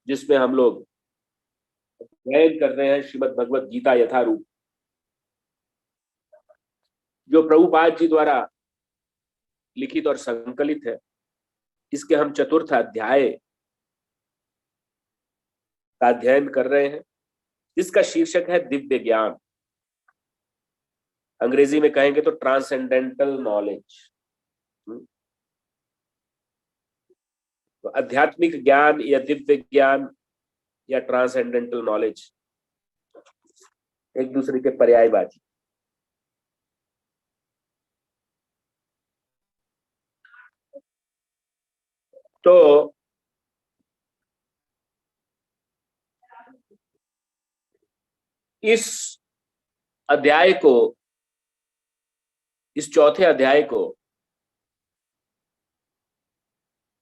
जिसमें हम लोग अध्ययन कर रहे हैं श्रीमद् भगवत गीता यथारूप, जो प्रभुपाद जी द्वारा लिखित और संकलित है। इसके हम चतुर्थ अध्याय का अध्ययन कर रहे हैं। इसका शीर्षक है दिव्य ज्ञान। अंग्रेजी में कहेंगे तो ट्रांसेंडेंटल नॉलेज। तो आध्यात्मिक ज्ञान या दिव्य ज्ञान या ट्रांसेंडेंटल नॉलेज एक दूसरे के पर्यायवाची। तो इस अध्याय को, इस चौथे अध्याय को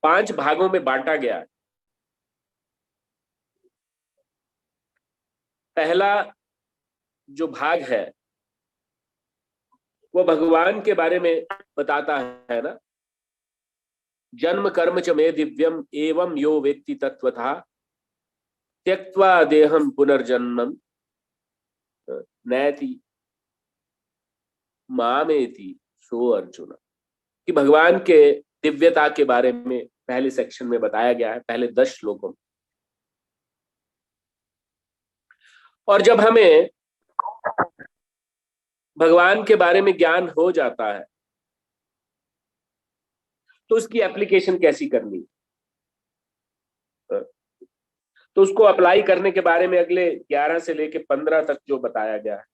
5 भागों में बांटा गया है। पहला जो भाग है वो भगवान के बारे में बताता है ना, जन्म कर्म च मे दिव्यम एवं यो वेत्ति तत्वथा त्यक्त्वा देहम पुनर्जन्मम नैति मामेति सो अर्जुन। कि भगवान के दिव्यता के बारे में पहले सेक्शन में बताया गया है, पहले 10 श्लोकों में। और जब हमें भगवान के बारे में ज्ञान हो जाता है तो उसकी एप्लीकेशन कैसी करनी, तो उसको अप्लाई करने के बारे में अगले 11 से लेके 15 तक जो बताया गया है।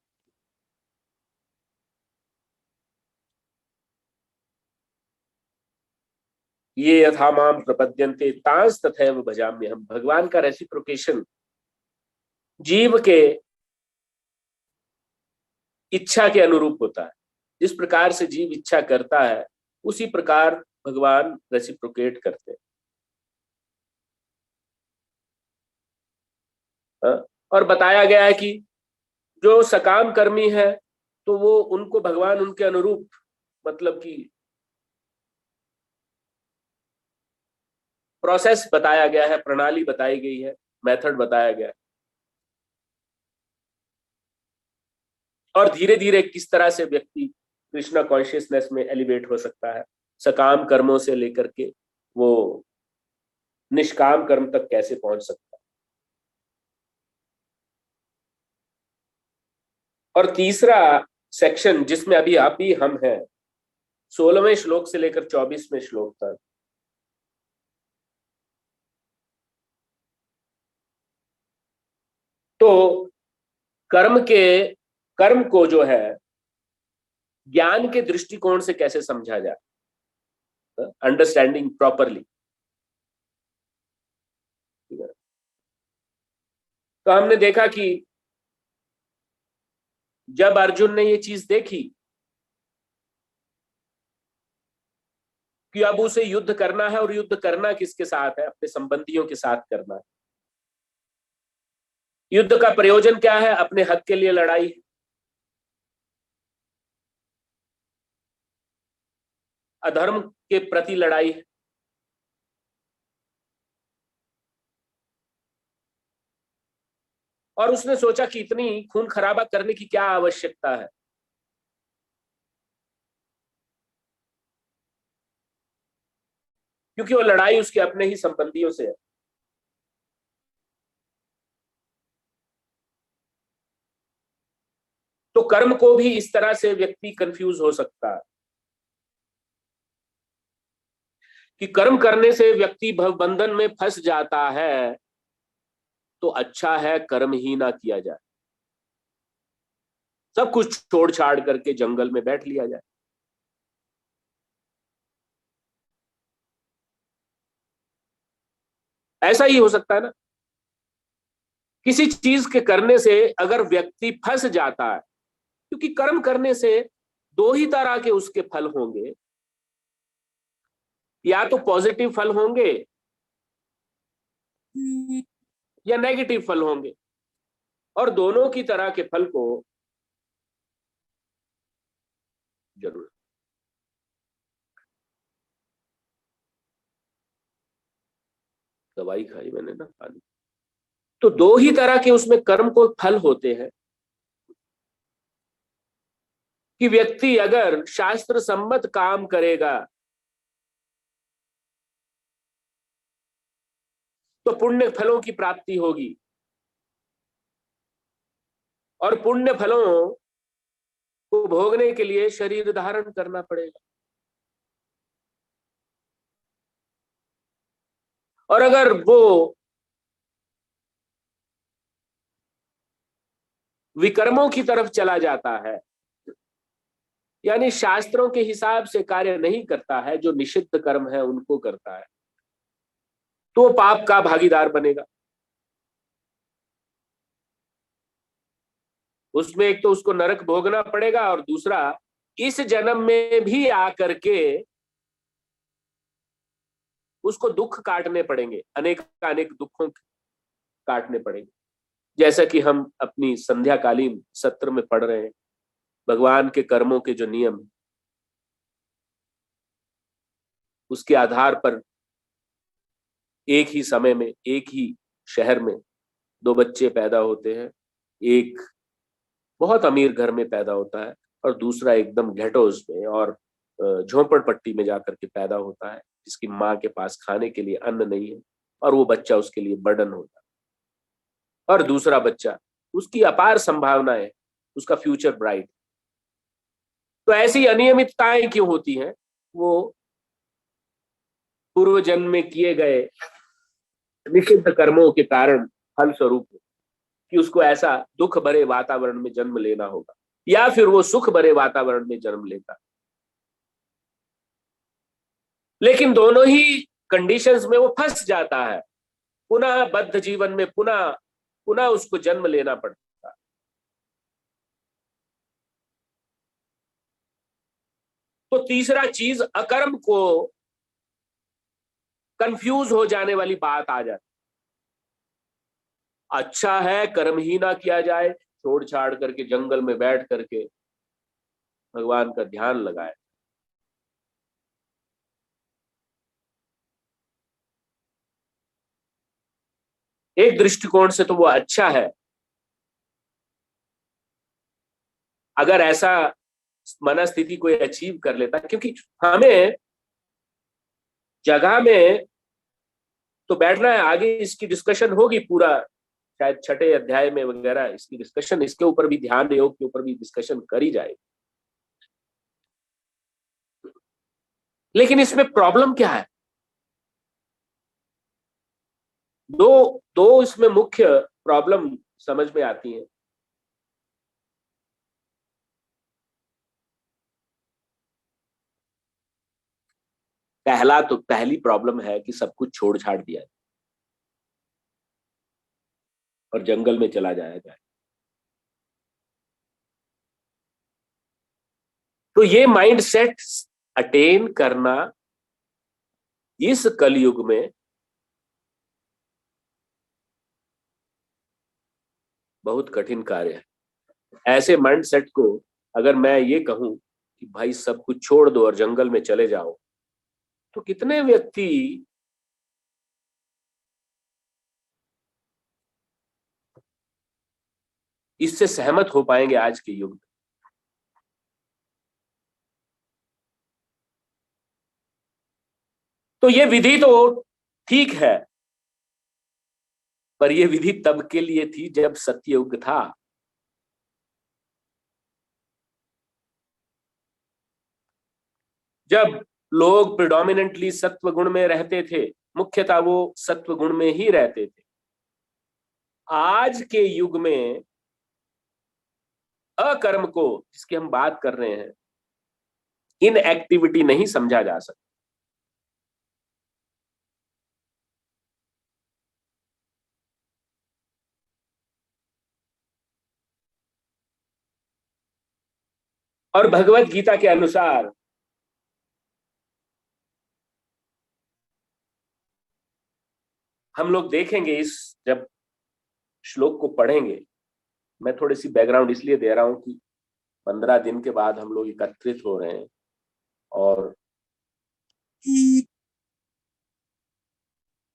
ये यथा माम प्रपद्यन्ते तांस तथैव भजाम्य हम। भगवान का रेसिप्रोकेशन जीव के इच्छा के अनुरूप होता है। जिस प्रकार से जीव इच्छा करता है उसी प्रकार भगवान रेसिप्रोकेट करते हैं। और बताया गया है कि जो सकाम कर्मी है तो वो उनको भगवान उनके अनुरूप, मतलब कि प्रोसेस बताया गया है, प्रणाली बताई गई है, मेथड बताया गया है। और धीरे धीरे किस तरह से व्यक्ति कृष्णा कॉन्शियसनेस में एलिवेट हो सकता है, सकाम कर्मों से लेकर के वो निष्काम कर्म तक कैसे पहुंच सकता है। और तीसरा सेक्शन जिसमें अभी आप ही हम हैं, 16वें श्लोक से लेकर 24वें श्लोक तक, तो कर्म को जो है ज्ञान के दृष्टिकोण से कैसे समझा जाए, अंडरस्टैंडिंग प्रॉपरली। तो हमने देखा कि जब अर्जुन ने ये चीज देखी कि अब उसे युद्ध करना है, और युद्ध करना किसके साथ है, अपने संबंधियों के साथ करना है। युद्ध का प्रयोजन क्या है, अपने हक के लिए लड़ाई, अधर्म के प्रति लड़ाई। और उसने सोचा कि इतनी खून खराबा करने की क्या आवश्यकता है, क्योंकि वो लड़ाई उसके अपने ही संबंधियों से है। तो कर्म को भी इस तरह से व्यक्ति कंफ्यूज हो सकता है कि कर्म करने से व्यक्ति भव बंधन में फंस जाता है, तो अच्छा है कर्म ही ना किया जाए, सब कुछ छोड़ छाड़ करके जंगल में बैठ लिया जाए। ऐसा ही हो सकता है ना। किसी चीज के करने से अगर व्यक्ति फंस जाता है, क्योंकि कर्म करने से 2 ही तरह के उसके फल होंगे, या तो पॉजिटिव फल होंगे या नेगेटिव फल होंगे। और दोनों की तरह के फल को जरूर, दवाई खाई मैंने ना, पानी। तो दो ही तरह के उसमें कर्म को फल होते हैं कि व्यक्ति अगर शास्त्र सम्मत काम करेगा तो पुण्य फलों की प्राप्ति होगी, और पुण्य फलों को भोगने के लिए शरीर धारण करना पड़ेगा। और अगर वो विकर्मों की तरफ चला जाता है, यानी शास्त्रों के हिसाब से कार्य नहीं करता है, जो निषिद्ध कर्म है उनको करता है, तो पाप का भागीदार बनेगा। उसमें एक तो उसको नरक भोगना पड़ेगा, और दूसरा इस जन्म में भी आकर के उसको दुख काटने पड़ेंगे, अनेक अनेक दुखों काटने पड़ेंगे। जैसा कि हम अपनी संध्याकालीन सत्र में पढ़ रहे हैं, भगवान के कर्मों के जो नियम, उसके आधार पर एक ही समय में एक ही शहर में दो बच्चे पैदा होते हैं। एक बहुत अमीर घर में पैदा होता है और दूसरा एकदम घेटोज में और झोपड़पट्टी में जाकर के पैदा होता है, जिसकी माँ के पास खाने के लिए अन्न नहीं है, और वो बच्चा उसके लिए बर्डन होता है। और दूसरा बच्चा, उसकी अपार संभावनाएं, उसका फ्यूचर ब्राइट। तो ऐसी अनियमितताएं क्यों होती हैं? वो पूर्व जन्म में किए गए निषिद्ध कर्मों के कारण फल स्वरूप कि उसको ऐसा दुख भरे वातावरण में जन्म लेना होगा, या फिर वो सुख भरे वातावरण में जन्म लेता। लेकिन दोनों ही कंडीशंस में वो फंस जाता है, पुनः बद्ध जीवन में पुनः पुनः उसको जन्म लेना पड़ता है। तो तीसरा चीज, अकर्म को कंफ्यूज हो जाने वाली बात आ जाती। अच्छा है कर्म ही ना किया जाए, छोड़ छाड़ करके जंगल में बैठ करके भगवान का ध्यान लगाए। एक दृष्टिकोण से तो वो अच्छा है, अगर ऐसा मनस्थिति कोई अचीव कर लेता, क्योंकि हमें जगह में तो बैठना है। आगे इसकी डिस्कशन होगी पूरा, शायद छठे अध्याय में वगैरह इसकी डिस्कशन, इसके ऊपर भी, ध्यान योग के ऊपर भी डिस्कशन करी जाएगी। लेकिन इसमें प्रॉब्लम क्या है? दो दो इसमें मुख्य प्रॉब्लम समझ में आती है। पहली प्रॉब्लम है कि सब कुछ छोड़ छाड़ दिया और जंगल में चला जाया जाए। तो ये माइंड सेट अटेन करना इस कलयुग में बहुत कठिन कार्य है। ऐसे माइंड सेट को अगर मैं ये कहूं कि भाई सब कुछ छोड़ दो और जंगल में चले जाओ, तो कितने व्यक्ति इससे सहमत हो पाएंगे आज के युग में? तो ये विधि तो ठीक है, पर यह विधि तब के लिए थी जब सत्ययुग था। जब लोग प्रिडोमिनेंटली सत्व गुण में रहते थे, मुख्यतः वो सत्व गुण में ही रहते थे। आज के युग में अकर्म को, जिसकी हम बात कर रहे हैं, इन एक्टिविटी नहीं समझा जा सकता। और भगवत गीता के अनुसार हम लोग देखेंगे, इस जब श्लोक को पढ़ेंगे, मैं थोड़ी सी बैकग्राउंड इसलिए दे रहा हूं कि 15 दिन के बाद हम लोग एकत्रित हो रहे हैं, और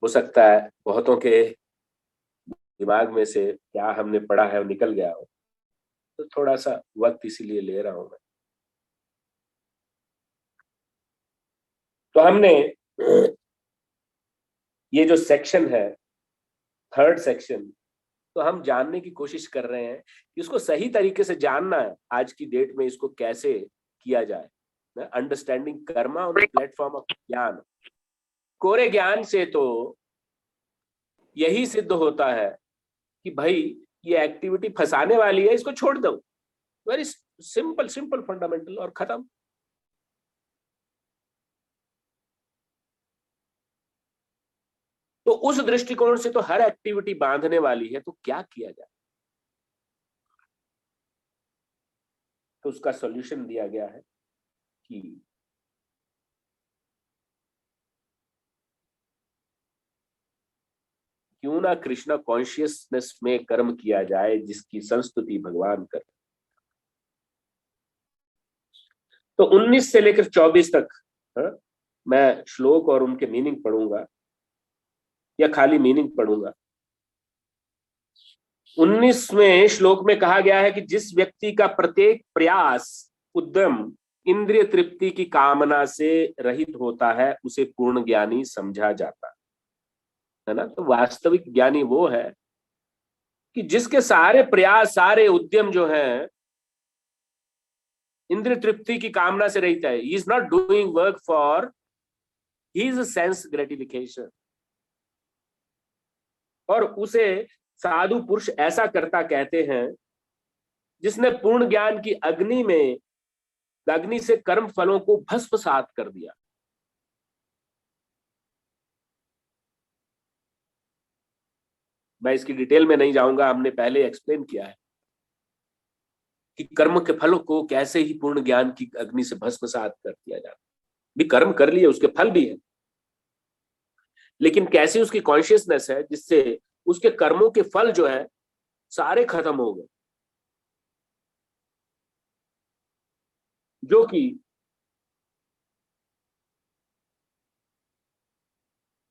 हो सकता है बहुतों के दिमाग में से क्या हमने पढ़ा है वो निकल गया हो, तो थोड़ा सा वक्त इसीलिए ले रहा हूं मैं। तो हमने ये जो सेक्शन है, थर्ड सेक्शन, तो हम जानने की कोशिश कर रहे हैं कि इसको सही तरीके से जानना है, आज की डेट में इसको कैसे किया जाए। Understanding Karma on the platform of ज्ञान। कोरे ज्ञान से तो यही सिद्ध होता है कि भाई ये एक्टिविटी फंसाने वाली है, इसको छोड़ दो। वेरी सिंपल सिंपल फंडामेंटल, और खत्म। तो उस दृष्टिकोण से तो हर एक्टिविटी बांधने वाली है, तो क्या किया जाए? तो उसका सॉल्यूशन दिया गया है कि क्यों ना कृष्णा कॉन्शियसनेस में कर्म किया जाए जिसकी संस्तुति भगवान कर। तो 19 से लेकर 24 तक मैं श्लोक और उनके मीनिंग पढ़ूंगा, या खाली मीनिंग पढ़ूंगा। 19वें श्लोक में कहा गया है कि जिस व्यक्ति का प्रत्येक प्रयास, उद्यम इंद्रिय तृप्ति की कामना से रहित होता है, उसे पूर्ण ज्ञानी समझा जाता है ना। तो वास्तविक ज्ञानी वो है कि जिसके सारे प्रयास, सारे उद्यम जो हैं इंद्रिय तृप्ति की कामना से रहित है। He is not doing work for his sense gratification. और उसे साधु पुरुष ऐसा करता कहते हैं जिसने पूर्ण ज्ञान की अग्नि में, अग्नि से कर्म फलों को भस्मसात कर दिया। मैं इसकी डिटेल में नहीं जाऊंगा, हमने पहले एक्सप्लेन किया है कि कर्म के फलों को कैसे ही पूर्ण ज्ञान की अग्नि से भस्मसात कर दिया जाता। भी कर्म कर लिए, उसके फल भी है, लेकिन कैसी उसकी कॉन्शियसनेस है जिससे उसके कर्मों के फल जो है सारे खत्म हो गए। जो कि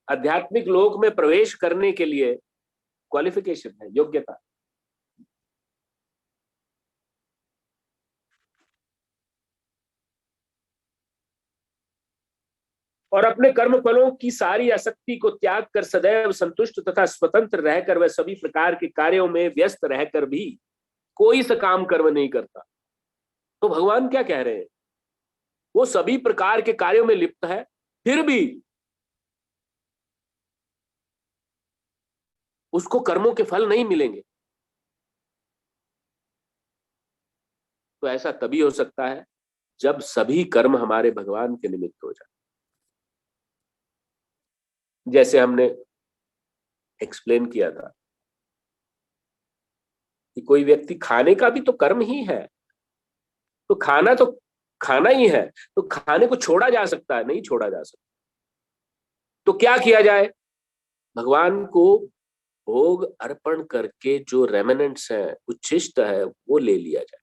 आध्यात्मिक लोक में प्रवेश करने के लिए क्वालिफिकेशन है, योग्यता। और अपने कर्म फलों की सारी आसक्ति को त्याग कर सदैव संतुष्ट तथा स्वतंत्र रहकर वह सभी प्रकार के कार्यों में व्यस्त रहकर भी कोई सकाम कर्म नहीं करता। तो भगवान क्या कह रहे हैं? वो सभी प्रकार के कार्यों में लिप्त है, फिर भी उसको कर्मों के फल नहीं मिलेंगे। तो ऐसा तभी हो सकता है जब सभी कर्म हमारे भगवान के निमित्त हो जाए। जैसे हमने एक्सप्लेन किया था कि कोई व्यक्ति खाने का भी तो कर्म ही है। तो खाना ही है, तो खाने को छोड़ा जा सकता है? नहीं छोड़ा जा सकता। तो क्या किया जाए? भगवान को भोग अर्पण करके जो रेमिनेंट्स है, उच्छिष्ट है, वो ले लिया जाए।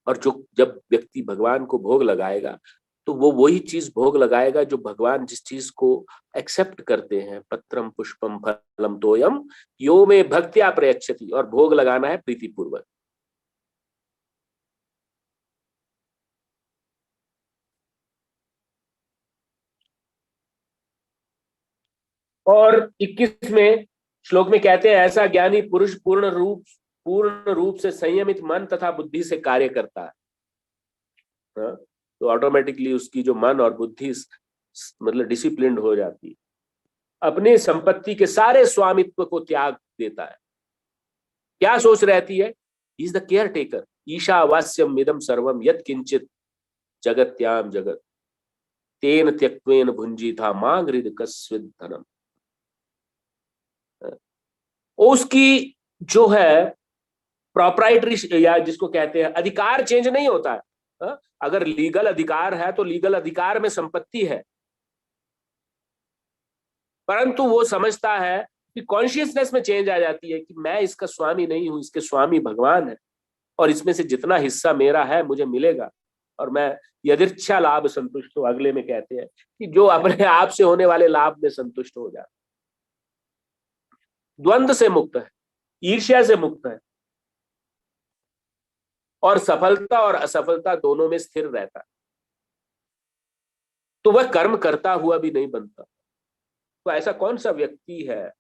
और जो जब व्यक्ति भगवान को भोग लगाएगा तो वो वही चीज भोग लगाएगा जो भगवान जिस चीज को एक्सेप्ट करते हैं। पत्रम पुष्पम फलम तोयम यो में भक्त्या प्रयच्छति। और भोग लगाना है प्रीतिपूर्वक। और 21वें श्लोक में कहते हैं ऐसा ज्ञानी पुरुष पूर्ण रूप से संयमित मन तथा बुद्धि से कार्य करता है। हाँ? तो ऑटोमेटिकली उसकी जो मन और बुद्धि मतलब डिसिप्लिन्ड हो जाती है, अपनी संपत्ति के सारे स्वामित्व को त्याग देता है। क्या सोच रहती है? Is the caretaker. ईशावास्यम इदम सर्वम यत किंचित जगत्याम जगत तेन त्यक्त्वेन भुंजी था मांग हृद कस्विद धनम। उसकी जो है प्रॉपराइटरी, या जिसको कहते हैं अधिकार, चेंज नहीं होता है। अगर लीगल अधिकार है तो लीगल अधिकार में संपत्ति है, परंतु वो समझता है कि कॉन्शियसनेस में चेंज आ जाती है कि मैं इसका स्वामी नहीं हूं, इसके स्वामी भगवान है, और इसमें से जितना हिस्सा मेरा है मुझे मिलेगा। और मैं यदिच्छा लाभ संतुष्ट हो, अगले में कहते हैं कि जो अपने आप से होने वाले लाभ में संतुष्ट हो जाए। द्वंद्व से मुक्त है, ईर्ष्या से मुक्त है, और सफलता और असफलता दोनों में स्थिर रहता है, तो वह कर्म करता हुआ भी नहीं बनता। तो ऐसा कौन सा व्यक्ति है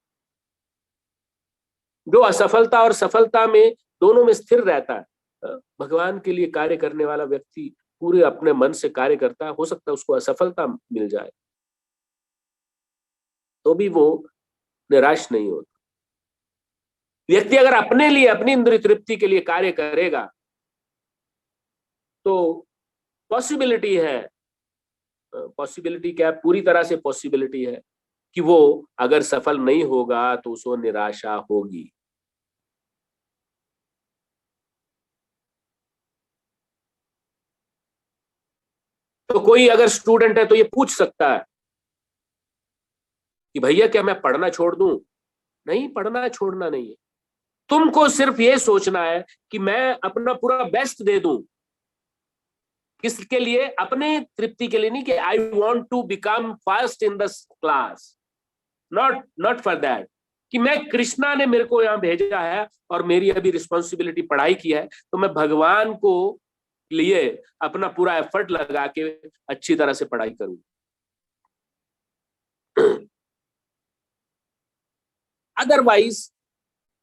जो असफलता और सफलता में दोनों में स्थिर रहता है? भगवान के लिए कार्य करने वाला व्यक्ति पूरे अपने मन से कार्य करता है, हो सकता है उसको असफलता मिल जाए तो भी वो निराश नहीं होता। व्यक्ति अगर अपने लिए, अपनी इंद्रिय तृप्ति के लिए कार्य करेगा तो पॉसिबिलिटी है, पॉसिबिलिटी क्या, पूरी तरह से पॉसिबिलिटी है कि वो अगर सफल नहीं होगा तो उसको निराशा होगी। तो कोई अगर स्टूडेंट है तो ये पूछ सकता है कि भैया क्या मैं पढ़ना छोड़ दूं? नहीं, पढ़ना छोड़ना नहीं है, तुमको सिर्फ ये सोचना है कि मैं अपना पूरा बेस्ट दे दूं। किसके लिए? अपने तृप्ति के लिए नहीं कि I want to become first in the class, not not for that कि मैं, कृष्णा ने मेरे को यहाँ भेजा है और मेरी अभी रिस्पॉन्सिबिलिटी पढ़ाई की है, तो मैं भगवान को लिए अपना पूरा एफर्ट लगा के अच्छी तरह से पढ़ाई करूं। अदरवाइज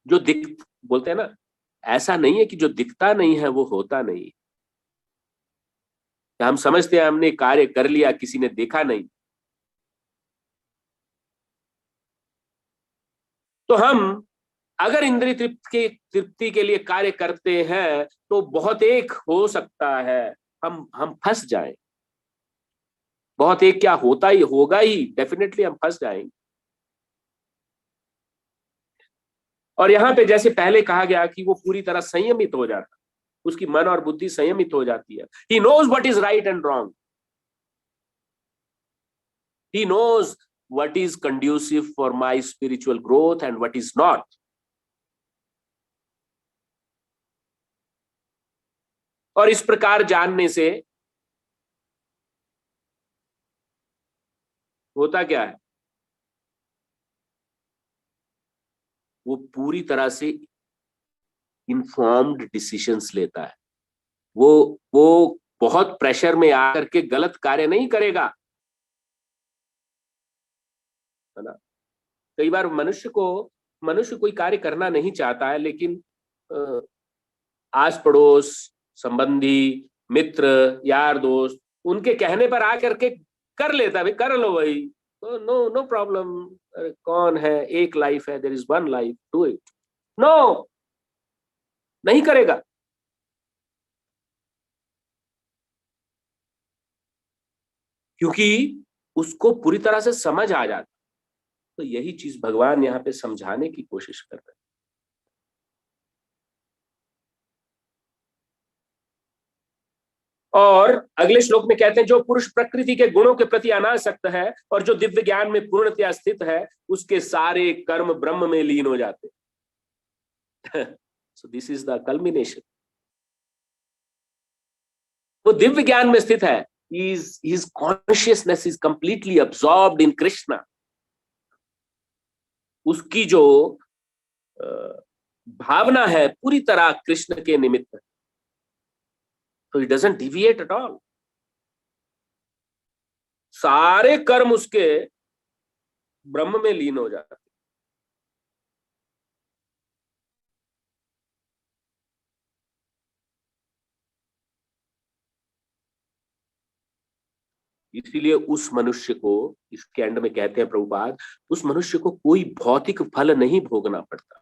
जो दिख, बोलते हैं ना, ऐसा नहीं है कि जो दिखता नहीं है वो होता नहीं। हम समझते हैं हमने कार्य कर लिया, किसी ने देखा नहीं, तो हम अगर इंद्रिय तृप्ति के लिए कार्य करते हैं तो बहुत एक हो सकता है हम फंस जाएं। बहुत एक क्या, होता ही होगा ही, डेफिनेटली हम फंस जाएंगे। और यहाँ पे जैसे पहले कहा गया कि वो पूरी तरह संयमित हो जाता, उसकी मन और बुद्धि संयमित हो जाती है। He knows what is right and wrong, he knows what is conducive for my spiritual growth and what is not. और इस प्रकार जानने से होता क्या है, वो पूरी तरह से इन्फॉर्म्ड डिसीजंस लेता है। वो बहुत प्रेशर में आकर के गलत कार्य नहीं करेगा, है ना। कई बार मनुष्य कोई कार्य करना नहीं चाहता है, लेकिन आस पड़ोस, संबंधी, मित्र, यार दोस्त, उनके कहने पर आकर के कर लेता है, भाई कर लो भाई, तो नो नो प्रॉब्लम, कौन है, एक लाइफ है, there is one life, do it. No, नहीं करेगा। क्योंकि उसको पूरी तरह से समझ आ जाता। तो यही चीज भगवान यहाँ पे समझाने की कोशिश कर रहे हैं। और अगले श्लोक में कहते हैं, जो पुरुष प्रकृति के गुणों के प्रति अनासक्त है और जो दिव्य ज्ञान में पूर्णतया स्थित है, उसके सारे कर्म ब्रह्म में लीन हो जाते हैं। So this is the culmination. वो दिव्य ज्ञान में स्थित है, his consciousness is completely absorbed in Krishna। उसकी जो भावना है पूरी तरह कृष्ण के निमित्त, तो he doesn't deviate at all। सारे कर्म उसके ब्रह्म में लीन हो जाते। इसीलिए उस मनुष्य को, इसके एंड में कहते हैं प्रभुपाद, उस मनुष्य को कोई भौतिक फल नहीं भोगना पड़ता।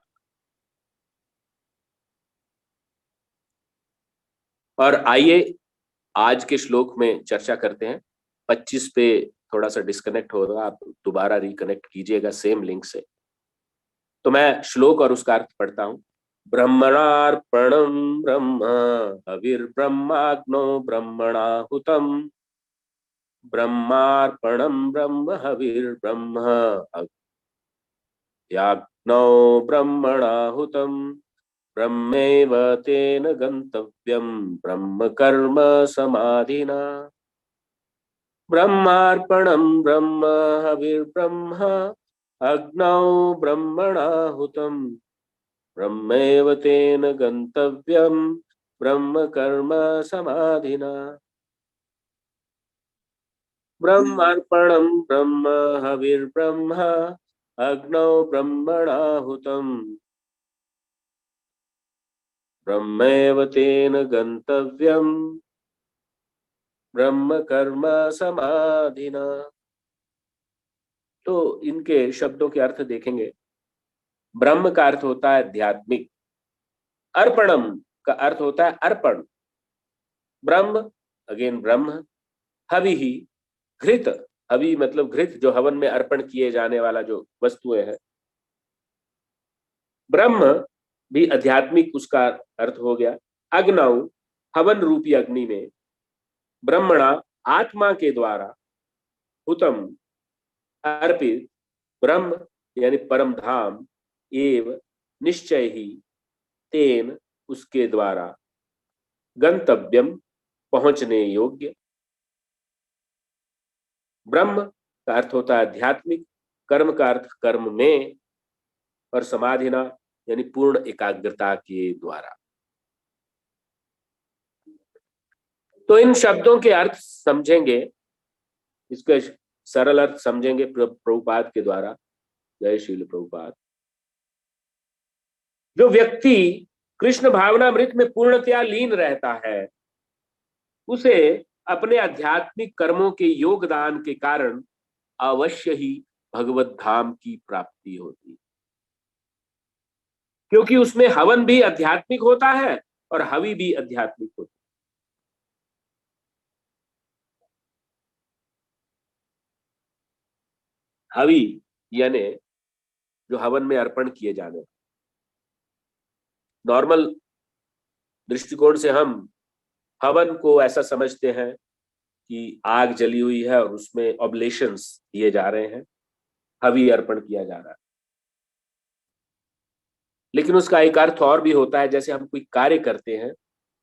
और आइए आज के श्लोक में चर्चा करते हैं। 25 पे थोड़ा सा डिस्कनेक्ट होगा, आप दोबारा रिकनेक्ट कीजिएगा सेम लिंक से। तो मैं श्लोक और उसका अर्थ पढ़ता हूं। ब्रह्मणार्पणम ब्रह्म हविर्ब्रह्माग्नो ब्रह्मणाहुतम, ब्रह्मार्पणम ब्रह्म हविर्ब्रह्म याग्नो ब्रह्मणाहुतम, ब्रह्मेव तेन गंतव्यम ब्रह्म कर्म समाधिना, ब्रह्मार्पणम ब्रह्म हविर्ब्रह्म अग्नौ ब्रह्मणा हुतम ब्रह्मैव तेन गंतव्यम ब्रह्म कर्म समाधिना। ब्रह्मार्पणम ब्रह्म हविर्ब्रह्म अग्नौ ब्रह्मणाहुतम् ब्रह्मैव तेन गंतव्यम ब्रह्म कर्म समाधिना। तो इनके शब्दों के अर्थ देखेंगे। ब्रह्म का अर्थ होता है आध्यात्मिक, अर्पणम का अर्थ होता है अर्पण, ब्रह्म अगेन ब्रह्म, हवि ही घृत, हवि मतलब घृत जो हवन में अर्पण किए जाने वाला जो वस्तुएं हैं, ब्रह्म भी आध्यात्मिक उसका अर्थ हो गया। अग्नौ हवन रूपी अग्नि में, ब्रह्मणा आत्मा के द्वारा, हुतम अर्पित, ब्रह्म यानी परम धाम, एव निश्चय ही, तेन उसके द्वारा, गंतव्यम पहुंचने योग्य। ब्रह्म का अर्थ होता है आध्यात्मिक, कर्म का अर्थ कर्म में, और समाधिना यानी पूर्ण एकाग्रता के द्वारा। तो इन शब्दों के अर्थ समझेंगे, इसके सरल अर्थ समझेंगे प्रभुपाद के द्वारा। जय श्रील प्रभुपाद। जो व्यक्ति कृष्ण भावनामृत में पूर्णतया लीन रहता है, उसे अपने आध्यात्मिक कर्मों के योगदान के कारण अवश्य ही भगवत धाम की प्राप्ति होती, क्योंकि उसमें हवन भी आध्यात्मिक होता है और हवि भी आध्यात्मिक होता है। हवि यानी जो हवन में अर्पण किए जाने, नॉर्मल दृष्टिकोण से हम हवन को ऐसा समझते हैं कि आग जली हुई है और उसमें ऑब्लेशंस दिए जा रहे हैं, हवि अर्पण किया जा रहा है। लेकिन उसका एक अर्थ और भी होता है, जैसे हम कोई कार्य करते हैं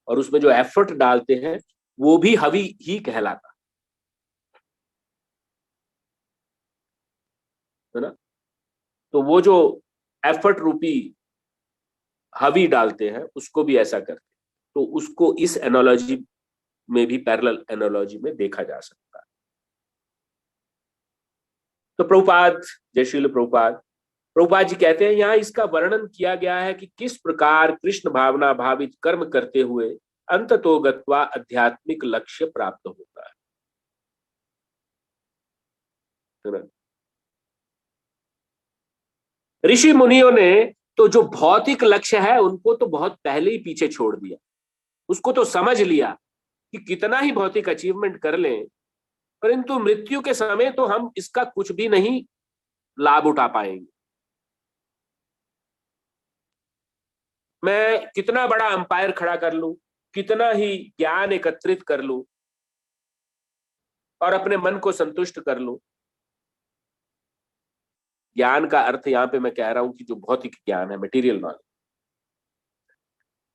और उसमें जो एफर्ट डालते हैं वो भी हवि ही कहलाता है ना। तो वो जो एफर्ट रूपी हवि डालते हैं उसको भी ऐसा करते हैं, तो उसको इस एनोलॉजी में भी, पैरेलल एनोलॉजी में देखा जा सकता है। तो प्रभुपाद, जय श्रील प्रभुपाद, प्रभुपाद जी कहते हैं यहाँ इसका वर्णन किया गया है कि किस प्रकार कृष्ण भावना भावित कर्म करते हुए अंततो गत्वा आध्यात्मिक लक्ष्य प्राप्त होता है ना। ऋषि मुनियों ने तो जो भौतिक लक्ष्य है उनको तो बहुत पहले ही पीछे छोड़ दिया, उसको तो समझ लिया कि कितना ही भौतिक अचीवमेंट कर लें, परंतु मृत्यु के समय तो हम इसका कुछ भी नहीं लाभ उठा पाएंगे। मैं कितना बड़ा अंपायर खड़ा कर लूं, कितना ही ज्ञान एकत्रित कर लूं और अपने मन को संतुष्ट कर लूं। ज्ञान का अर्थ यहां पे मैं कह रहा हूं कि जो भौतिक ज्ञान है, मटेरियल नॉलेज,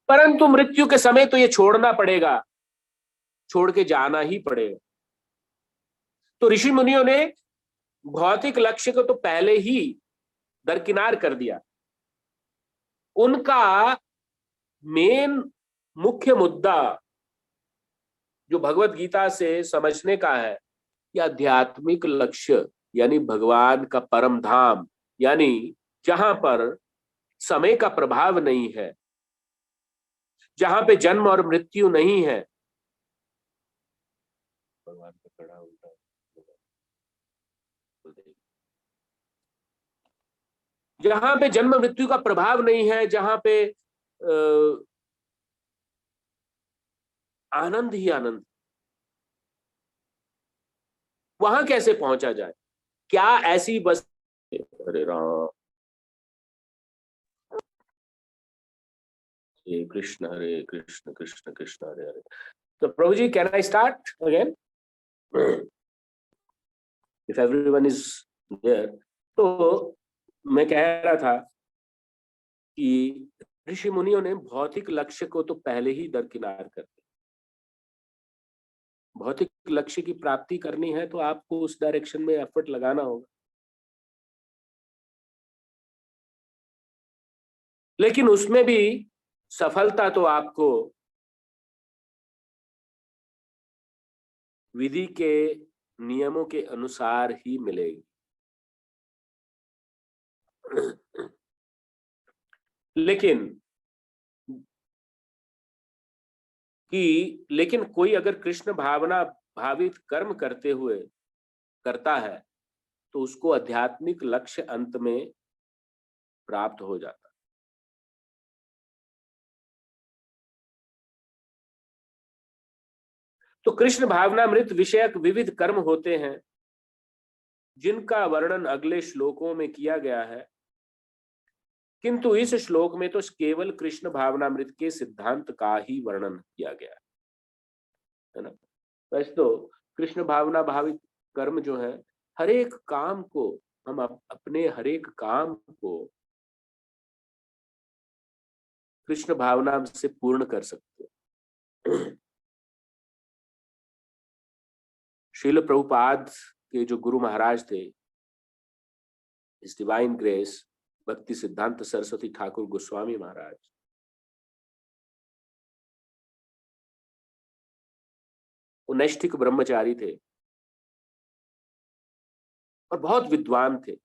परंतु मृत्यु के समय तो ये छोड़ना पड़ेगा, छोड़ के जाना ही पड़ेगा। तो ऋषि मुनियों ने भौतिक लक्ष्य को तो पहले ही दरकिनार कर दिया। उनका मेन मुख्य मुद्दा जो भगवत गीता से समझने का है कि आध्यात्मिक लक्ष्य यानी भगवान का परम धाम, यानी जहां पर समय का प्रभाव नहीं है, जहां पे जन्म और मृत्यु नहीं है। भगवान का खड़ा उल्टा जहां पे जन्म मृत्यु का प्रभाव नहीं है, जहां पे आनंद ही आनंद, वहां कैसे पहुंचा जाए? क्या ऐसी बस, हरे राम, हरे कृष्ण कृष्ण कृष्ण हरे हरे। तो प्रभु जी, can I start again if everyone is there? तो मैं कह रहा था कि ऋषि मुनियों ने भौतिक लक्ष्य को तो पहले ही दरकिनार कर दिया। भौतिक लक्ष्य की प्राप्ति करनी है तो आपको उस डायरेक्शन में एफर्ट लगाना होगा। लेकिन उसमें भी सफलता तो आपको विधि के नियमों के अनुसार ही मिलेगी। लेकिन लेकिन कोई अगर कृष्ण भावना भावित कर्म करते हुए करता है तो उसको आध्यात्मिक लक्ष्य अंत में प्राप्त हो जाता है। तो कृष्ण भावनामृत विषयक विविध कर्म होते हैं जिनका वर्णन अगले श्लोकों में किया गया है, किंतु इस श्लोक में तो केवल कृष्ण भावनामृत के सिद्धांत का ही वर्णन किया गया है ना। वैसे तो कृष्ण भावना भावित कर्म जो है, हर एक काम को हम अपने हर एक काम को कृष्ण भावना से पूर्ण कर सकते हैं। श्रील प्रभुपाद के जो गुरु महाराज थे, इस डिवाइन ग्रेस भक्ति सिद्धांत सरस्वती ठाकुर गोस्वामी महाराज, वो नैष्ठिक ब्रह्मचारी थे और बहुत विद्वान थे।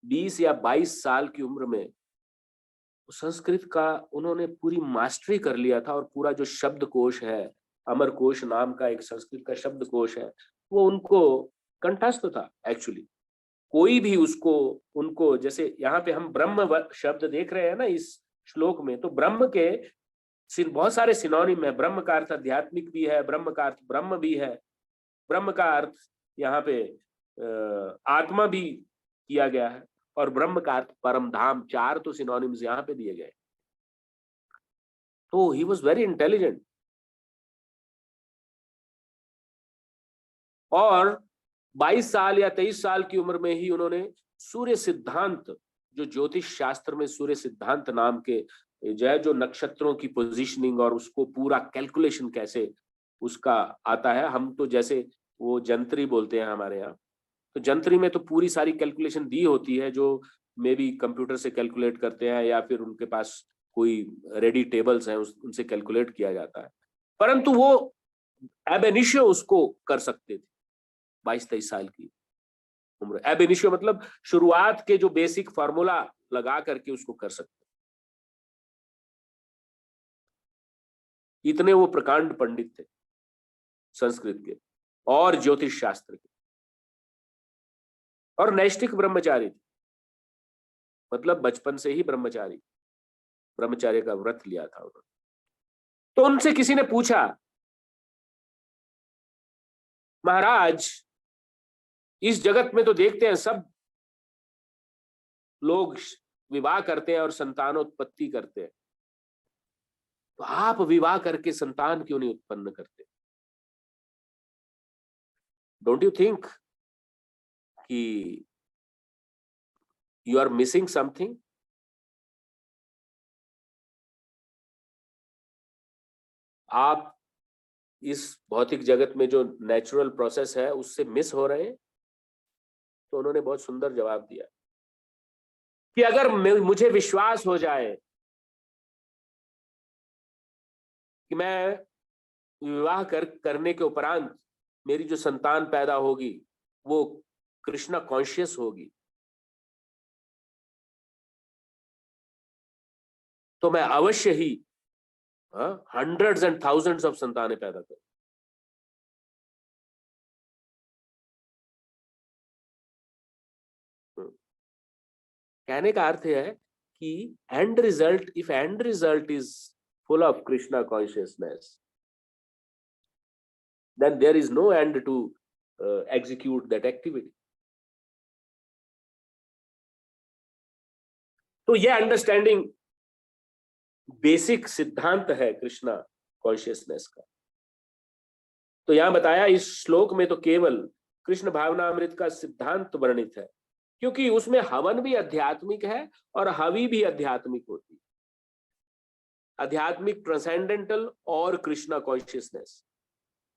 20 या 22 साल की उम्र में संस्कृत का उन्होंने पूरी मास्टरी कर लिया था, और पूरा जो शब्दकोश है, अमरकोश नाम का एक संस्कृत का शब्दकोश है, वो उनको कंठस्थ था एक्चुअली। कोई भी उसको उनको, जैसे यहाँ पे हम ब्रह्म शब्द देख रहे हैं ना इस श्लोक में, तो ब्रह्म के बहुत सारे सिनोनिम है। ब्रह्म का अर्थ आध्यात्मिक भी है, ब्रह्म का अर्थ ब्रह्म भी है, ब्रह्म का अर्थ यहाँ पे आत्मा भी किया गया है, और ब्रह्म का अर्थ परम धाम। 4 तो सिनोनिम्स यहाँ पे दिए गए। तो ही वॉज वेरी इंटेलिजेंट, और 22 साल या 23 साल की उम्र में ही उन्होंने सूर्य सिद्धांत, जो ज्योतिष शास्त्र में सूर्य सिद्धांत नाम के जो नक्षत्रों की पोजीशनिंग और उसको पूरा कैलकुलेशन कैसे उसका आता है, हम तो जैसे वो जंत्री बोलते हैं हमारे यहाँ, तो जंत्री में तो पूरी सारी कैलकुलेशन दी होती है, जो मे बी कंप्यूटर से कैलकुलेट करते हैं या फिर उनके पास कोई रेडी टेबल्स हैं, उनसे कैलकुलेट किया जाता है। परंतु वो एब इनिशियो उसको कर सकते थे 22-23 साल की उम्र। एब इनिशियो मतलब शुरुआत के जो बेसिक फार्मूला लगा करके उसको कर सकते। इतने वो प्रकांड पंडित थे संस्कृत के और ज्योतिष शास्त्र के, और नैष्ठिक ब्रह्मचारी थे, मतलब बचपन से ही ब्रह्मचार्य का व्रत लिया था उन्होंने। तो उनसे किसी ने पूछा, महाराज इस जगत में तो देखते हैं सब लोग विवाह करते हैं और संतानोत्पत्ति करते हैं, तो आप विवाह करके संतान क्यों नहीं उत्पन्न करते? डोंट यू थिंक कि यू आर मिसिंग समथिंग? आप इस भौतिक जगत में जो नेचुरल प्रोसेस है उससे मिस हो रहे हैं। तो उन्होंने बहुत सुंदर जवाब दिया कि अगर मुझे विश्वास हो जाए कि मैं विवाह करने के उपरांत मेरी जो संतान पैदा होगी वो कृष्णा कॉन्शियस होगी, तो मैं अवश्य ही हंड्रेड्स एंड थाउजेंड्स ऑफ संतानें पैदा करूं। कहने का अर्थ है कि and result, if and result is full of Krishna consciousness, then there is no end to execute that activity. तो ये अंडरस्टैंडिंग बेसिक सिद्धांत है कृष्णा कॉन्शियसनेस का। तो यहां बताया इस श्लोक में तो केवल कृष्ण भावनामृत का सिद्धांत वर्णित है, क्योंकि उसमें हवन भी आध्यात्मिक है और हवि भी आध्यात्मिक होती है। आध्यात्मिक ट्रांसेंडेंटल और कृष्णा कॉन्शियसनेस,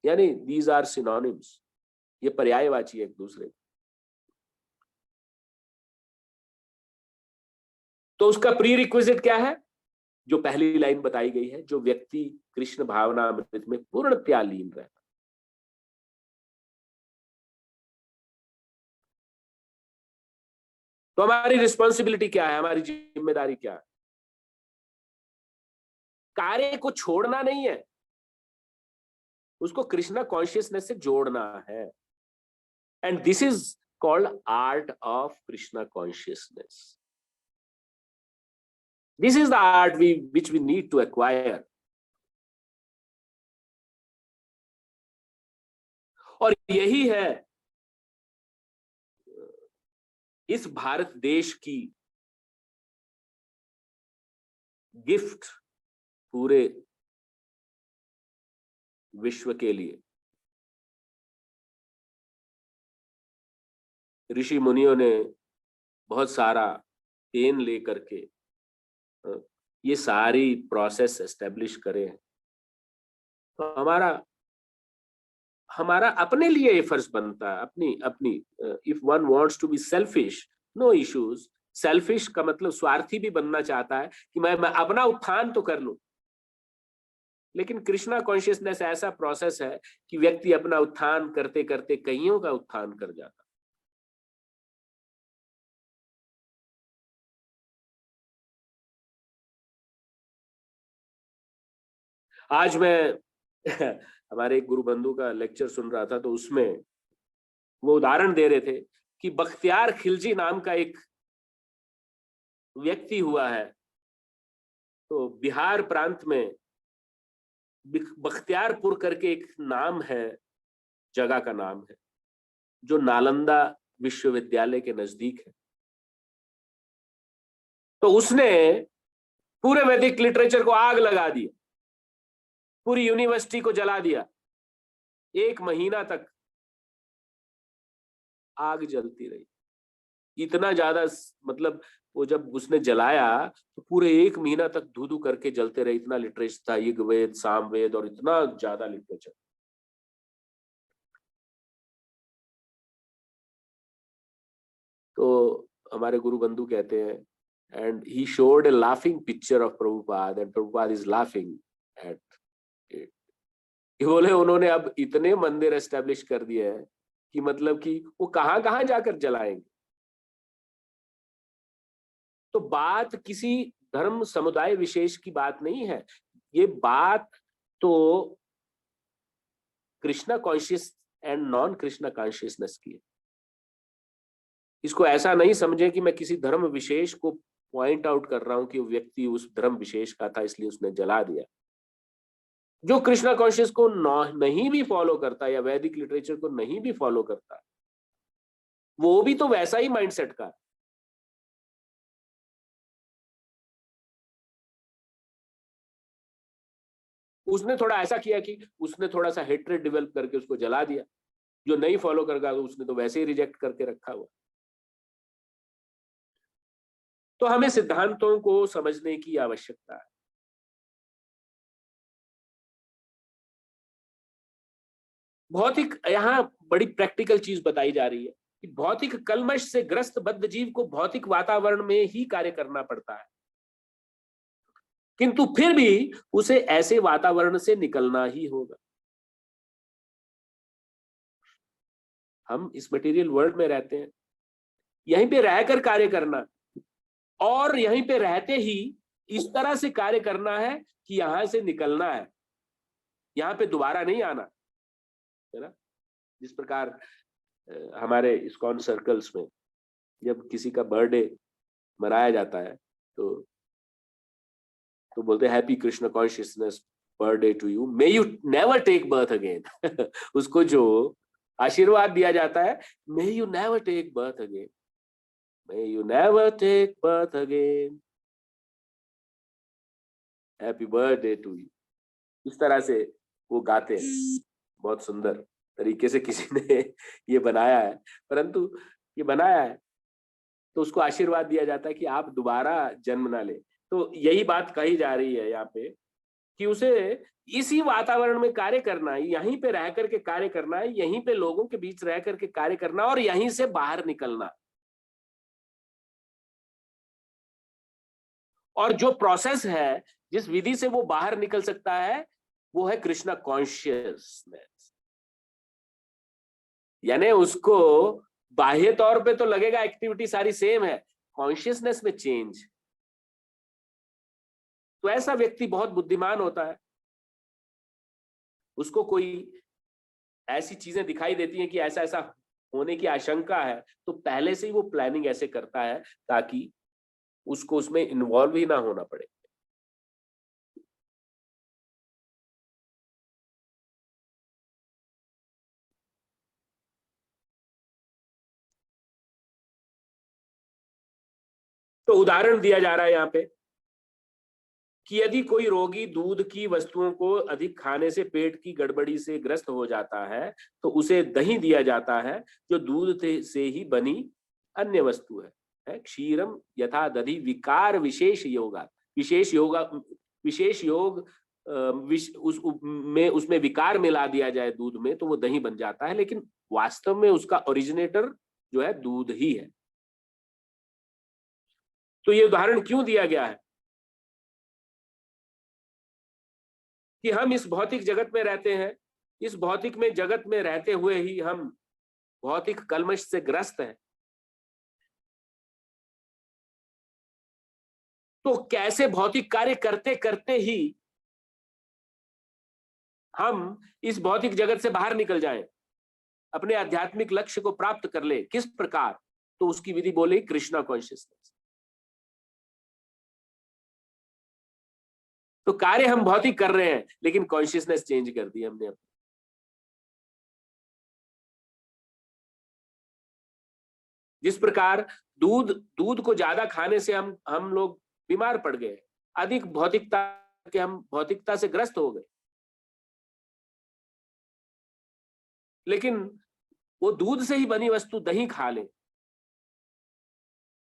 यानी दीज आर सिनोनिम्स, ये पर्यायवाची एक दूसरे। तो उसका प्री रिक्विजिट क्या है? जो पहली लाइन बताई गई है, जो व्यक्ति कृष्ण भावना अमृत में पूर्णतया लीन रहता। तो हमारी रिस्पॉन्सिबिलिटी क्या है, हमारी जिम्मेदारी क्या है? कार्य को छोड़ना नहीं है, उसको कृष्णा कॉन्शियसनेस से जोड़ना है। And this is called art of Krishna consciousness. This is the art which we need to acquire. और यही है इस भारत देश की गिफ्ट पूरे विश्व के लिए। ऋषि मुनियों ने बहुत सारा पेन लेकर के ये सारी प्रोसेस एस्टेब्लिश करे हैं। तो हमारा अपने लिए ये फर्ज बनता है, अपनी अपनी if one wants to be selfish, no issues. Selfish का मतलब स्वार्थी भी बनना चाहता है कि मैं अपना उत्थान तो कर लूं, लेकिन कृष्णा कॉन्शियसनेस ऐसा प्रोसेस है कि व्यक्ति अपना उत्थान करते करते कईयों का उत्थान कर जाता। आज मैं हमारे एक गुरु बंधु का लेक्चर सुन रहा था, तो उसमें वो उदाहरण दे रहे थे कि बख्तियार खिलजी नाम का एक व्यक्ति हुआ है। तो बिहार प्रांत में बख्तियारपुर करके एक नाम है, जगह का नाम है, जो नालंदा विश्वविद्यालय के नजदीक है। तो उसने पूरे वैदिक लिटरेचर को आग लगा दी, पूरी यूनिवर्सिटी को जला दिया। 1 महीना तक आग जलती रही, इतना ज्यादा, मतलब वो जब उसने जलाया तो पूरे 1 महीना तक धू धू करके जलते रहे। इतना लिटरेचर था, ऋग्वेद, सामवेद और इतना ज्यादा लिटरेचर। तो हमारे गुरु बंधु कहते हैं, and he showed A laughing picture of Prabhupada and Prabhupada is laughing at it. कि बोले उन्होंने अब इतने मंदिर एस्टेब्लिश कर दिए हैं कि मतलब कि वो कहां कहां जाकर जलाएंगे। तो बात किसी धर्म समुदाय विशेष की बात नहीं है, ये बात तो Krishna conscious and non Krishna consciousness की है। इसको ऐसा नहीं समझे कि मैं किसी धर्म विशेष को पॉइंट आउट कर रहा हूं कि वो व्यक्ति उस धर्म विशेष का था इसलिए उसने जला दिया। जो कृष्णा कॉन्शियस को नहीं भी फॉलो करता या वैदिक लिटरेचर को नहीं भी फॉलो करता, वो भी तो वैसा ही माइंडसेट का है। उसने थोड़ा ऐसा किया कि उसने थोड़ा सा हेट्रेड डेवलप करके उसको जला दिया। जो नहीं फॉलो करेगा तो उसने तो वैसे ही रिजेक्ट करके रखा हुआ। तो हमें सिद्धांतों को समझने की आवश्यकता है। भौतिक, यहाँ बड़ी प्रैक्टिकल चीज बताई जा रही है कि भौतिक कलमश से ग्रस्त बद्ध जीव को भौतिक वातावरण में ही कार्य करना पड़ता है, किंतु फिर भी उसे ऐसे वातावरण से निकलना ही होगा। हम इस मटेरियल वर्ल्ड में रहते हैं, यहीं पे रहकर कार्य करना, और यहीं पे रहते ही इस तरह से कार्य करना है कि यहां से निकलना है, यहां पे दोबारा नहीं आना, है ना। जिस प्रकार हमारे इस्कॉन सर्कल्स में जब किसी का बर्थडे मनाया जाता है तो बोलते हैं happy Krishna consciousness birthday to you, may you never take birth again. उसको जो आशीर्वाद दिया जाता है, may you never take birth again, may you never take birth again, happy birthday to you. इस तरह से वो गाते हैं, बहुत सुंदर तरीके से किसी ने ये बनाया है। परंतु ये बनाया है तो उसको आशीर्वाद दिया जाता है कि आप दोबारा जन्म ना ले। तो यही बात कही जा रही है यहाँ पे कि उसे इसी वातावरण में कार्य करना है, यहीं पे रह करके कार्य करना है, यहीं पे लोगों के बीच रह करके कार्य करना और यहीं से बाहर निकलना। और जो प्रोसेस है, जिस विधि से वो बाहर निकल सकता है, वो है कृष्णा कॉन्शियसनेस। यानी उसको बाह्य तौर पे तो लगेगा एक्टिविटी सारी सेम है, कॉन्शियसनेस में चेंज। तो ऐसा व्यक्ति बहुत बुद्धिमान होता है। उसको कोई ऐसी चीजें दिखाई देती हैं कि ऐसा ऐसा होने की आशंका है, तो पहले से ही वो प्लानिंग ऐसे करता है ताकि उसको उसमें इन्वॉल्व ही ना होना पड़े। तो उदाहरण दिया जा रहा है यहाँ पे कि यदि कोई रोगी दूध की वस्तुओं को अधिक खाने से पेट की गड़बड़ी से ग्रस्त हो जाता है, तो उसे दही दिया जाता है, जो दूध से ही बनी अन्य वस्तु है। क्षीरम यथा दधि विकार विशेष योगा, विशेष योगा, विशेष योग उसमें विकार मिला दिया जाए दूध में, तो वो दही बन जाता है, लेकिन वास्तव में उसका ओरिजिनेटर जो है दूध ही है। तो ये उदाहरण क्यों दिया गया है कि हम इस भौतिक जगत में रहते हैं, इस भौतिक में जगत में रहते हुए ही हम भौतिक कल्मश से ग्रस्त हैं। तो कैसे भौतिक कार्य करते करते ही हम इस भौतिक जगत से बाहर निकल जाएं, अपने आध्यात्मिक लक्ष्य को प्राप्त कर ले, किस प्रकार? तो उसकी विधि बोली कृष्णा कॉन्शियसनेस। तो कार्य हम भौतिक कर रहे हैं, लेकिन कॉन्शियसनेस चेंज कर दी हमने। जिस प्रकार दूध दूध को ज्यादा खाने से हम लोग बीमार पड़ गए, अधिक भौतिकता के हम भौतिकता से ग्रस्त हो गए, लेकिन वो दूध से ही बनी वस्तु दही खा ले,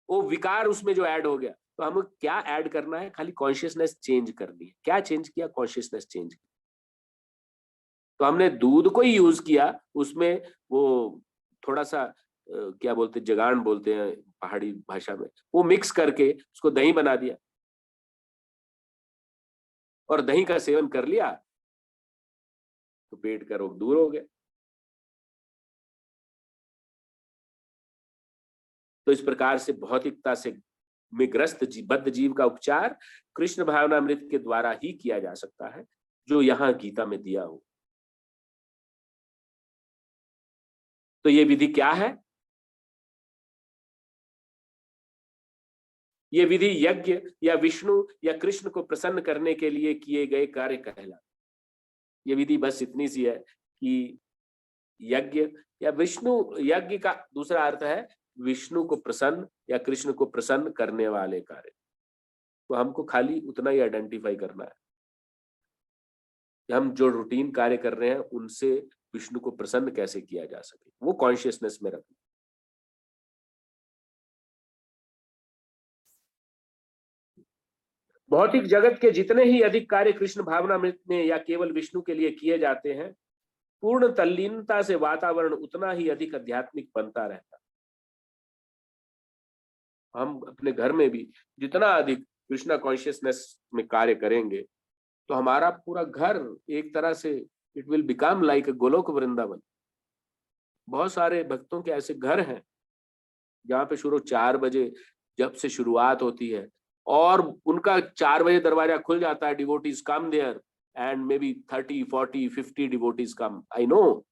वो विकार उसमें जो ऐड हो गया, तो हमें क्या ऐड करना है? खाली कॉन्शियसनेस चेंज करनी है। क्या चेंज किया? Consciousness change. तो हमने दूध को ही यूज किया, उसमें वो थोड़ा सा क्या बोलते हैं, जगान बोलते हैं पहाड़ी भाषा में, वो मिक्स करके उसको दही बना दिया और दही का सेवन कर लिया, तो पेट का रोग दूर हो गया। तो इस प्रकार से भौतिकता से में ग्रस्त बद्ध जीव का उपचार कृष्ण भावनामृत के द्वारा ही किया जा सकता है, जो यहाँ गीता में दिया हो। तो ये विधि क्या है? ये विधि यज्ञ या विष्णु या कृष्ण को प्रसन्न करने के लिए किए गए कार्य कहला। ये विधि बस इतनी सी है कि यज्ञ या विष्णु, यज्ञ का दूसरा अर्थ है विष्णु को प्रसन्न या कृष्ण को प्रसन्न करने वाले कार्य। तो हमको खाली उतना ही आइडेंटिफाई करना है कि हम जो रूटीन कार्य कर रहे हैं उनसे विष्णु को प्रसन्न कैसे किया जा सके, वो कॉन्शियसनेस में रखना। भौतिक जगत के जितने ही अधिक कार्य कृष्ण भावनामृत में या केवल विष्णु के लिए किए जाते हैं, पूर्ण तल्लीनता से वातावरण उतना ही अधिक आध्यात्मिक बनता रहता। हम अपने घर में भी जितना अधिक कृष्णा कॉन्शियसनेस में कार्य करेंगे, तो हमारा पूरा घर एक तरह से इट विल बिकम लाइक अ गोलोक वृंदावन। बहुत सारे भक्तों के ऐसे घर हैं जहाँ पे शुरू 4 बजे जब से शुरुआत होती है और उनका 4 बजे दरवाजा खुल जाता है, devotees come there and may be 30, 40, 50 devotees come. I know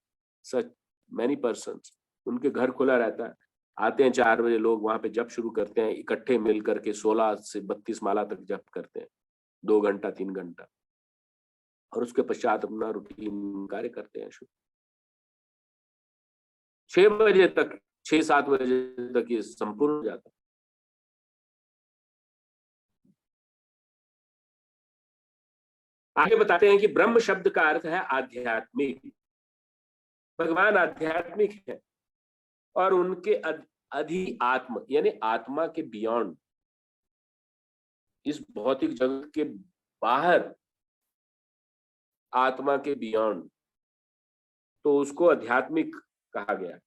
such many persons, उनके घर खुला रहता है, आते हैं 4 बजे लोग, वहां पे जप शुरू करते हैं, इकट्ठे मिल करके 16 से 32 माला तक जप करते हैं, 2 घंटा 3 घंटा, और उसके पश्चात अपना रूटीन कार्य करते हैं। 6 बजे तक, 6-7 बजे तक ये संपूर्ण हो जाता है। आगे बताते हैं कि ब्रह्म शब्द का अर्थ है आध्यात्मिक। भगवान आध्यात्मिक है और उनके अधि आत्म यानी आत्मा के बियॉन्ड, इस भौतिक जगत के बाहर, आत्मा के बियॉन्ड, तो उसको आध्यात्मिक कहा गया।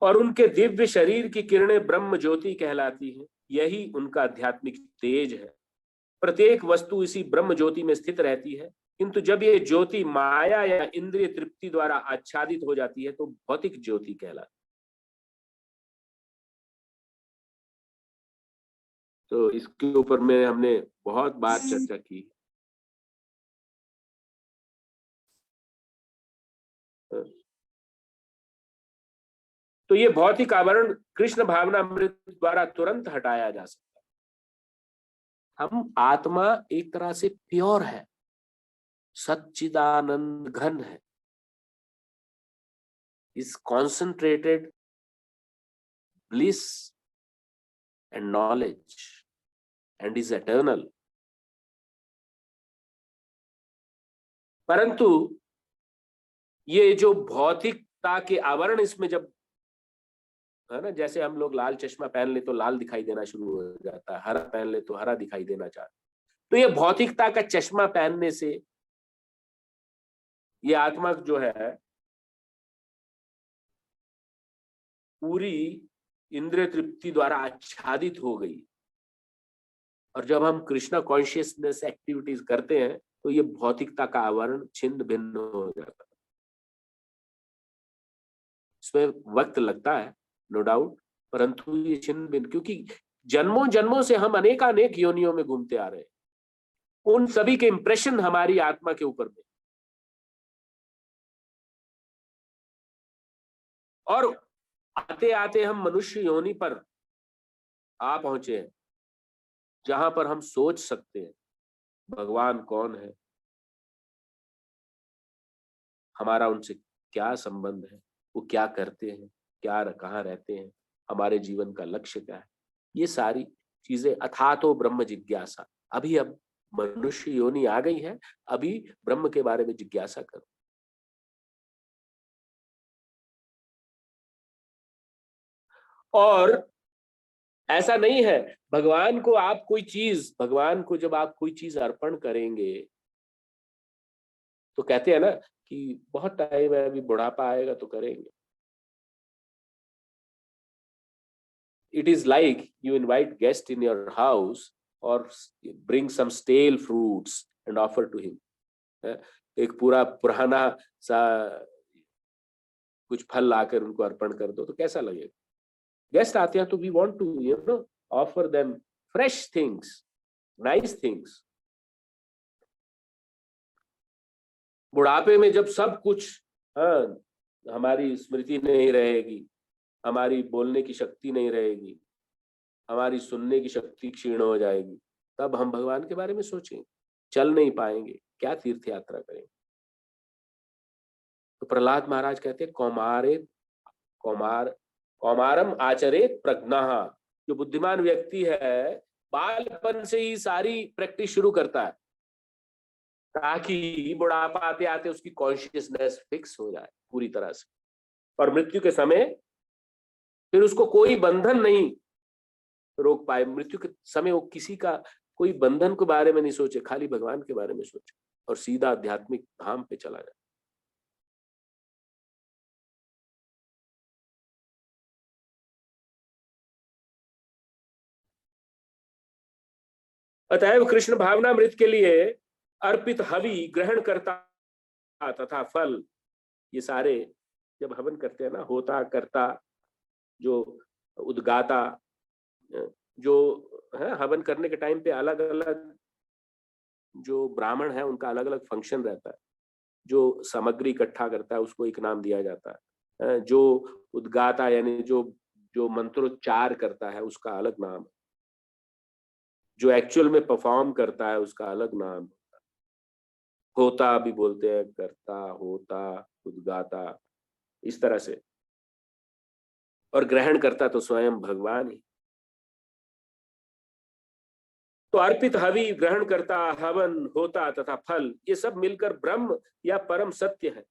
और उनके दिव्य शरीर की किरणें ब्रह्म ज्योति कहलाती हैं। यही उनका आध्यात्मिक तेज है। प्रत्येक वस्तु इसी ब्रह्म ज्योति में स्थित रहती है, किंतु जब ये ज्योति माया या इंद्रिय तृप्ति द्वारा आच्छादित हो जाती है तो भौतिक ज्योति कहलाती है। तो इसके ऊपर में हमने बहुत बार चर्चा की। तो ये भौतिक आवरण कृष्ण भावनामृत द्वारा तुरंत हटाया जा सकता है। हम आत्मा एक तरह से प्योर है, सच्चिदानंद घन है, is concentrated bliss and knowledge and is eternal. परंतु ये जो भौतिकता के आवरण इसमें जब है ना, जैसे हम लोग लाल चश्मा पहन ले तो लाल दिखाई देना शुरू हो जाता है, हरा पहन ले तो हरा दिखाई देना चाहता है। तो ये भौतिकता का चश्मा पहनने से ये आत्मा जो है पूरी इंद्रिय तृप्ति द्वारा आच्छादित हो गई। और जब हम कृष्णा कॉन्शियसनेस एक्टिविटीज करते हैं तो ये भौतिकता का आवरण छिन्न भिन्न हो जाता है। इसमें वक्त लगता है नो डाउट, परंतु ये छिन्न भिन्न, क्योंकि जन्मों जन्मों से हम अनेकानेक योनियों में घूमते आ रहे हैं, उन सभी के इंप्रेशन हमारी आत्मा के ऊपर में, और आते आते हम मनुष्य योनि पर आ पहुंचे हैं जहां पर हम सोच सकते हैं भगवान कौन है, हमारा उनसे क्या संबंध है, वो क्या करते हैं, क्या कहाँ रहते हैं, हमारे जीवन का लक्ष्य क्या है। ये सारी चीजें अथातो ब्रह्म जिज्ञासा। अभी अब मनुष्य योनि आ गई है, अभी ब्रह्म के बारे में जिज्ञासा करो। और ऐसा नहीं है, भगवान को आप कोई चीज, भगवान को जब आप कोई चीज अर्पण करेंगे तो कहते हैं ना कि बहुत टाइम है, अभी बुढ़ापा आएगा तो करेंगे। It is like you invite guest in your house or bring some stale fruits and offer to him. एक पूरा पुराना सा कुछ फल लाकर उनको अर्पण कर दो तो कैसा लगेगा? गेस्ट आते हैं तो we want to offer them fresh things, nice things. बुढ़ापे में जब सब कुछ, हाँ, हमारी स्मृति नहीं रहेगी, हमारी बोलने की शक्ति नहीं रहेगी, हमारी सुनने की शक्ति क्षीण हो जाएगी, तब हम भगवान के बारे में सोचेंगे, चल नहीं पाएंगे, क्या तीर्थ यात्रा करेंगे। तो प्रहलाद महाराज कहते हैं कौमारम आचरेत प्रज्ञा। जो बुद्धिमान व्यक्ति है बालपन से ही सारी प्रैक्टिस शुरू करता है ताकि बुढ़ापा आते आते उसकी कॉन्शियसनेस फिक्स हो जाए पूरी तरह से, और मृत्यु के समय फिर उसको कोई बंधन नहीं रोक पाए। मृत्यु के समय वो किसी का कोई बंधन के बारे में नहीं सोचे, खाली भगवान के बारे में सोचे और सीधा आध्यात्मिक धाम पे चला जाए। अतएव कृष्ण भावनामृत के लिए अर्पित हवि ग्रहण करता तथा फल, ये सारे जब हवन करते हैं ना, होता करता जो उद्गाता, जो है हवन करने के टाइम पे अलग अलग जो ब्राह्मण है उनका अलग अलग फंक्शन रहता है। जो सामग्री इकट्ठा करता है उसको एक नाम दिया जाता है, जो उद्गाता यानी जो जो मंत्रोच्चार करता है उसका अलग नाम, जो एक्चुअल में परफॉर्म करता है उसका अलग नाम। होता भी बोलते हैं, करता, होता, उद्गाता, इस तरह से। और ग्रहण करता तो स्वयं भगवान ही। तो अर्पित हवि, ग्रहण करता, हवन, होता तथा फल, ये सब मिलकर ब्रह्म या परम सत्य है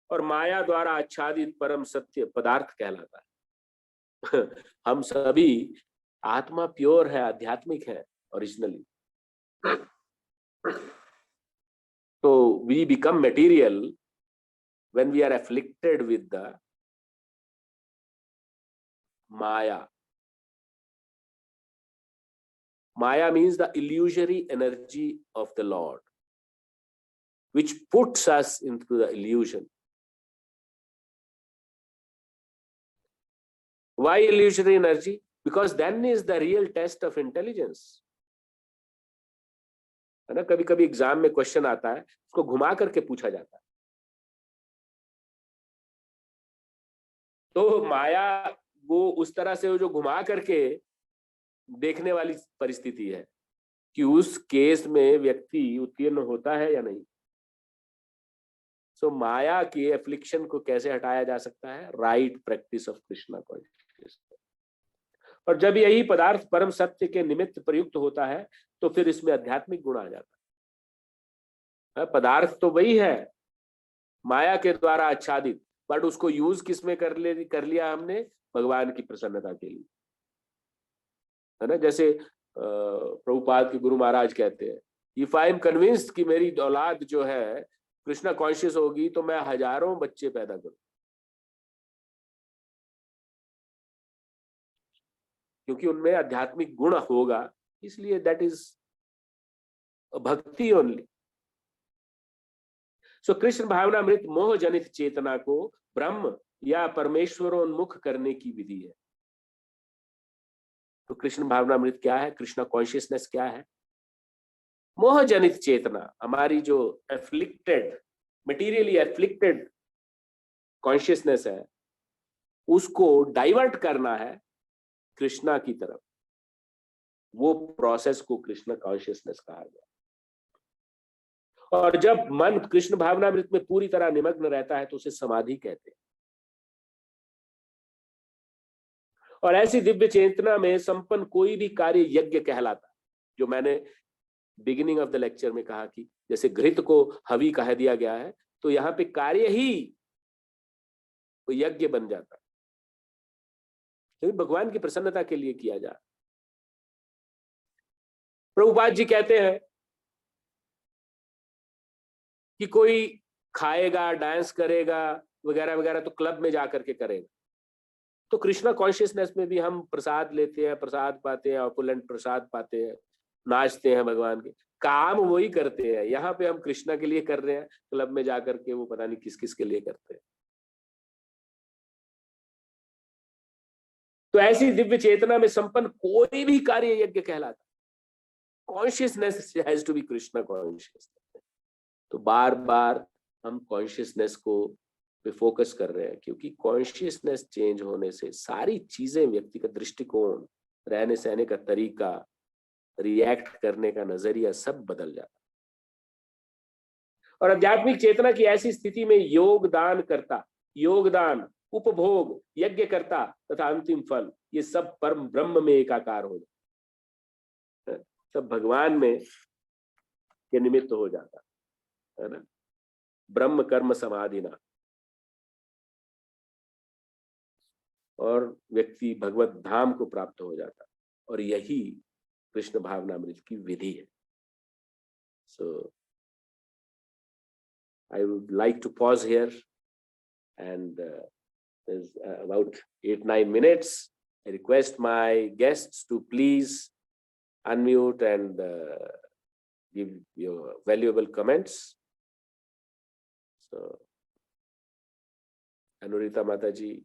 और माया द्वारा आच्छादित परम सत्य पदार्थ कहलाता है। हम सभी आत्मा प्योर है, आध्यात्मिक है ओरिजिनली। तो we become material when we are afflicted with the Maya. Maya means the illusory energy of the Lord, which puts us into the illusion. Why illusory energy? Because then is the real test of intelligence. है ना, कभी कभी exam में question आता है, उसको घुमा करके पूछा जाता है, तो माया वो उस तरह से जो घुमा करके देखने वाली परिस्थिति है कि उस केस में व्यक्ति उत्तीर्ण होता है या नहीं। सो माया के एफ्लिक्शन को कैसे हटाया जा सकता है? Right practice of Krishna consciousness. और जब यही पदार्थ परम सत्य के निमित्त प्रयुक्त होता है तो फिर इसमें आध्यात्मिक गुण आ जाता है। पदार्थ तो वही है, माया के द्वारा आच्छादित, बट उसको यूज किस में कर लिया हमने? भगवान की प्रसन्नता के लिए, है ना। जैसे प्रभुपाद के गुरु महाराज कहते हैं, इफ आई एम कन्विंस्ड कि मेरी औलाद जो है कृष्णा कॉन्शियस होगी तो मैं हजारों बच्चे पैदा करूं, क्योंकि उनमें आध्यात्मिक गुण होगा, इसलिए दैट इज भक्ति ओनली। सो कृष्ण भावनामृत मोह जनित चेतना को ब्रह्म या परमेश्वरोन्मुख करने की विधि है। तो कृष्ण भावनामृत क्या है? कृष्णा कॉन्शियसनेस क्या है? मोह जनित चेतना, हमारी जो एफ्लिक्टेड, मटीरियली एफ्लिक्टेड कॉन्शियसनेस है, उसको डाइवर्ट करना है कृष्णा की तरफ। वो प्रोसेस को कृष्ण कॉन्शियसनेस कहा गया। और जब मन कृष्ण भावनामृत में पूरी तरह निमग्न रहता है तो उसे समाधि कहते हैं। और ऐसी दिव्य चेतना में संपन्न कोई भी कार्य यज्ञ कहलाता है। जो मैंने बिगिनिंग ऑफ द लेक्चर में कहा कि जैसे घृत को हवि कह दिया गया है, तो यहाँ पे कार्य ही तो यज्ञ बन जाता है, क्योंकि भगवान की प्रसन्नता के लिए किया जा। प्रभुपाद जी कहते हैं कि कोई खाएगा, डांस करेगा वगैरह वगैरह तो क्लब में जाकर के करेगा। तो कृष्णा कॉन्शियसनेस में भी हम प्रसाद लेते हैं, प्रसाद पाते हैं, ऑपुलेंट प्रसाद पाते हैं, नाचते हैं भगवान के, काम वही करते हैं। यहाँ पे हम कृष्णा के लिए कर रहे हैं, क्लब में जाकर के वो पता नहीं किस किस के लिए करते हैं। तो ऐसी दिव्य चेतना में संपन्न कोई भी कार्य यज्ञ कहलाता। Consciousness has to be Krishna consciousness. तो बार बार हम कॉन्शियसनेस को पे फोकस कर रहे हैं, क्योंकि कॉन्शियसनेस चेंज होने से सारी चीजें, व्यक्ति का दृष्टिकोण, रहने सहने का तरीका, रिएक्ट करने का नजरिया सब बदल जाता है। और आध्यात्मिक चेतना की ऐसी स्थिति में योगदान करता, योगदान, उपभोग, यज्ञ करता तथा अंतिम फल, ये सब परम ब्रह्म में एकाकार हो जाता है, सब भगवान में के निमित्त हो जाता है ना। ब्रह्म कर्म समाधि ना, और व्यक्ति भगवत धाम को प्राप्त हो जाता, और यही कृष्ण भावनामृत की विधि है। सो I would like to pause here, and there's about 8-9 minutes. I request my guests to please unmute and give your valuable comments. So Anurita Mataji,